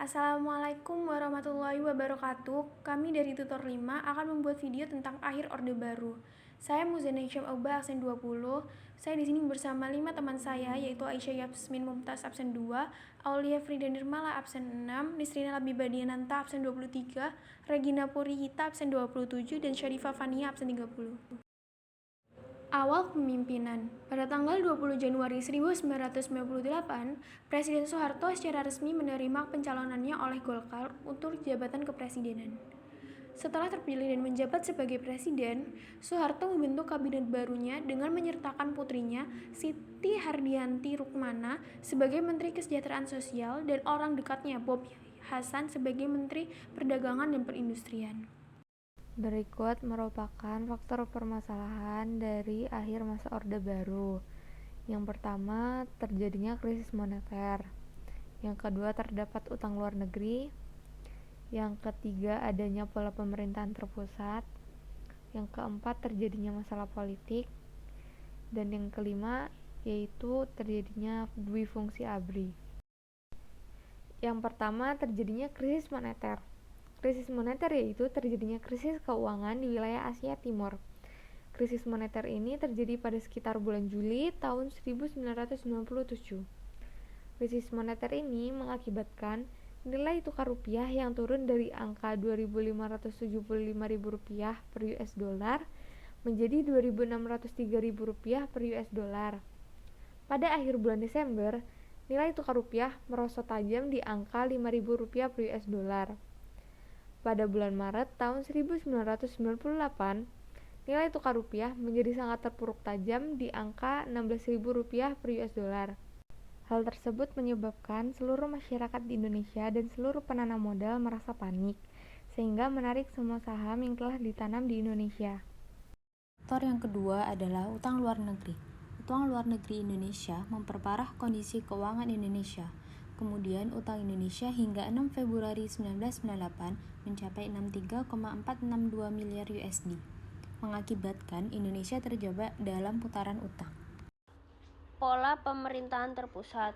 Assalamualaikum warahmatullahi wabarakatuh. Kami dari Tutor 5 akan membuat video tentang akhir Orde Baru. Saya Muzana Hisham Auba, absen 20. Saya di sini bersama 5 teman saya, yaitu Aisyah Yasmin Mumtaz, absen 2, Aulia Frida Nirmala, absen 6, Nisrina Labibadiananta, absen 23, Regina Purihita, absen 27, dan Syarifah Fania, absen 30. Awal kepemimpinan. Pada tanggal 20 Januari 1998, Presiden Soeharto secara resmi menerima pencalonannya oleh Golkar untuk jabatan kepresidenan. Setelah terpilih dan menjabat sebagai presiden, Soeharto membentuk kabinet barunya dengan menyertakan putrinya Siti Hardianti Rukmana sebagai Menteri Kesejahteraan Sosial dan orang dekatnya Bob Hasan sebagai Menteri Perdagangan dan Perindustrian. Berikut merupakan faktor permasalahan dari akhir masa Orde Baru. Yang pertama, terjadinya krisis moneter. Yang kedua, terdapat utang luar negeri. Yang ketiga, adanya pola pemerintahan terpusat. Yang keempat, terjadinya masalah politik. Dan yang kelima, yaitu terjadinya duifungsi ABRI. Yang pertama, terjadinya krisis moneter. Krisis moneter yaitu terjadinya krisis keuangan di wilayah Asia Timur. Krisis moneter ini terjadi pada sekitar bulan Juli tahun 1997. Krisis moneter ini mengakibatkan nilai tukar rupiah yang turun dari angka Rp2.575.000 per US dollar menjadi Rp2.603.000 per US dollar. Pada akhir bulan Desember, nilai tukar rupiah merosot tajam di angka Rp5.000 per US dollar. Pada bulan Maret tahun 1998, nilai tukar rupiah menjadi sangat terpuruk tajam di angka Rp16.000 per US dollar. Hal tersebut menyebabkan seluruh masyarakat di Indonesia dan seluruh penanam modal merasa panik, sehingga menarik semua saham yang telah ditanam di Indonesia. Faktor yang kedua adalah utang luar negeri. Utang luar negeri Indonesia memperparah kondisi keuangan Indonesia. Kemudian utang Indonesia hingga 6 Februari 1998 mencapai 63,462 miliar USD, mengakibatkan Indonesia terjebak dalam putaran utang. Pola pemerintahan terpusat.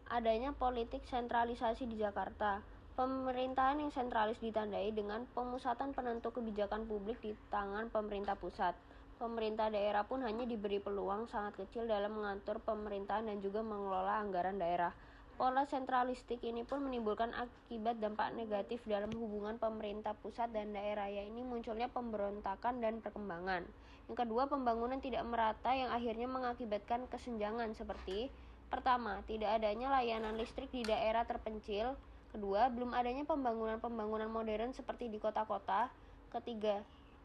Adanya politik sentralisasi di Jakarta. Pemerintahan yang sentralis ditandai dengan pemusatan penentu kebijakan publik di tangan pemerintah pusat. Pemerintah daerah pun hanya diberi peluang sangat kecil dalam mengatur pemerintahan dan juga mengelola anggaran daerah. Pola sentralistik ini pun menimbulkan akibat dampak negatif dalam hubungan pemerintah pusat dan daerah, yaitu munculnya pemberontakan dan perkembangan. Yang kedua, pembangunan tidak merata yang akhirnya mengakibatkan kesenjangan seperti: pertama, tidak adanya layanan listrik di daerah terpencil. Kedua, belum adanya pembangunan modern seperti di kota-kota. Ketiga,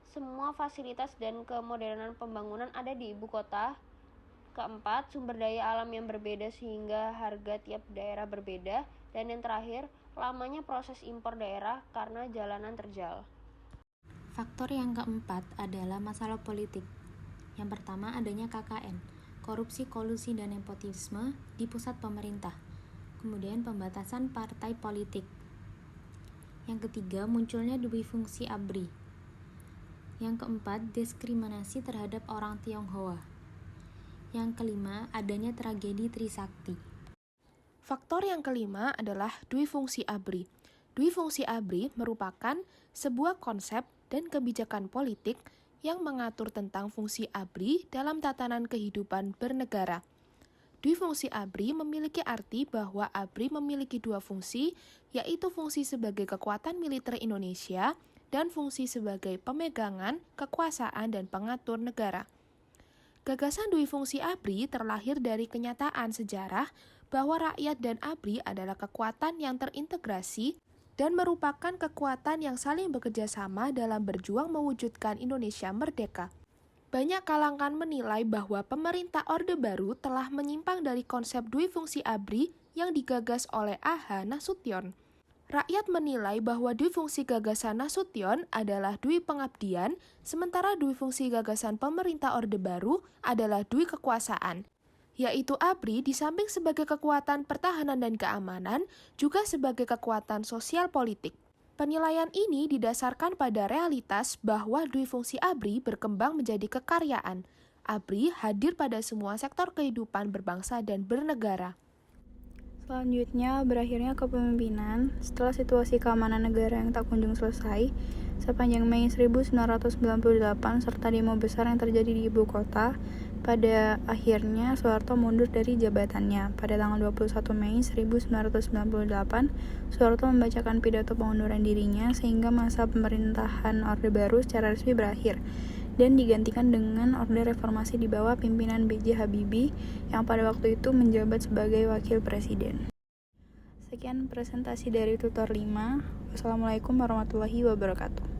semua fasilitas dan kemodernan pembangunan ada di ibu kota. Keempat, sumber daya alam yang berbeda sehingga harga tiap daerah berbeda. Dan yang terakhir, lamanya proses impor daerah karena jalanan terjal. Faktor yang keempat adalah masalah politik. Yang pertama, adanya KKN, korupsi, kolusi, dan nepotisme di pusat pemerintah. Kemudian pembatasan partai politik. Yang ketiga, munculnya duifungsi ABRI. Yang keempat, diskriminasi terhadap orang Tionghoa. Yang kelima, adanya tragedi Trisakti. Faktor yang kelima adalah duifungsi ABRI. Duifungsi ABRI merupakan sebuah konsep dan kebijakan politik yang mengatur tentang fungsi ABRI dalam tatanan kehidupan bernegara. Duifungsi ABRI memiliki arti bahwa ABRI memiliki dua fungsi, yaitu fungsi sebagai kekuatan militer Indonesia dan fungsi sebagai pemegangan, kekuasaan, dan pengatur negara. Gagasan duifungsi ABRI terlahir dari kenyataan sejarah bahwa rakyat dan ABRI adalah kekuatan yang terintegrasi dan merupakan kekuatan yang saling bekerja sama dalam berjuang mewujudkan Indonesia merdeka. Banyak kalangan menilai bahwa pemerintah Orde Baru telah menyimpang dari konsep duifungsi ABRI yang digagas oleh A.H. Nasution. Rakyat menilai bahwa duifungsi gagasan Nasution adalah dui pengabdian, sementara duifungsi gagasan pemerintah Orde Baru adalah dui kekuasaan, yaitu ABRI di samping sebagai kekuatan pertahanan dan keamanan, juga sebagai kekuatan sosial politik. Penilaian ini didasarkan pada realitas bahwa duifungsi ABRI berkembang menjadi kekaryaan. ABRI hadir pada semua sektor kehidupan berbangsa dan bernegara. Selanjutnya, berakhirnya kepemimpinan setelah situasi keamanan negara yang tak kunjung selesai sepanjang Mei 1998 serta demo besar yang terjadi di ibu kota. Pada akhirnya, Soeharto mundur dari jabatannya. Pada tanggal 21 Mei 1998, Soeharto membacakan pidato pengunduran dirinya sehingga masa pemerintahan Orde Baru secara resmi berakhir dan digantikan dengan Orde Reformasi di bawah pimpinan B.J. Habibie yang pada waktu itu menjabat sebagai wakil presiden. Sekian presentasi dari tutor 5. Wassalamualaikum warahmatullahi wabarakatuh.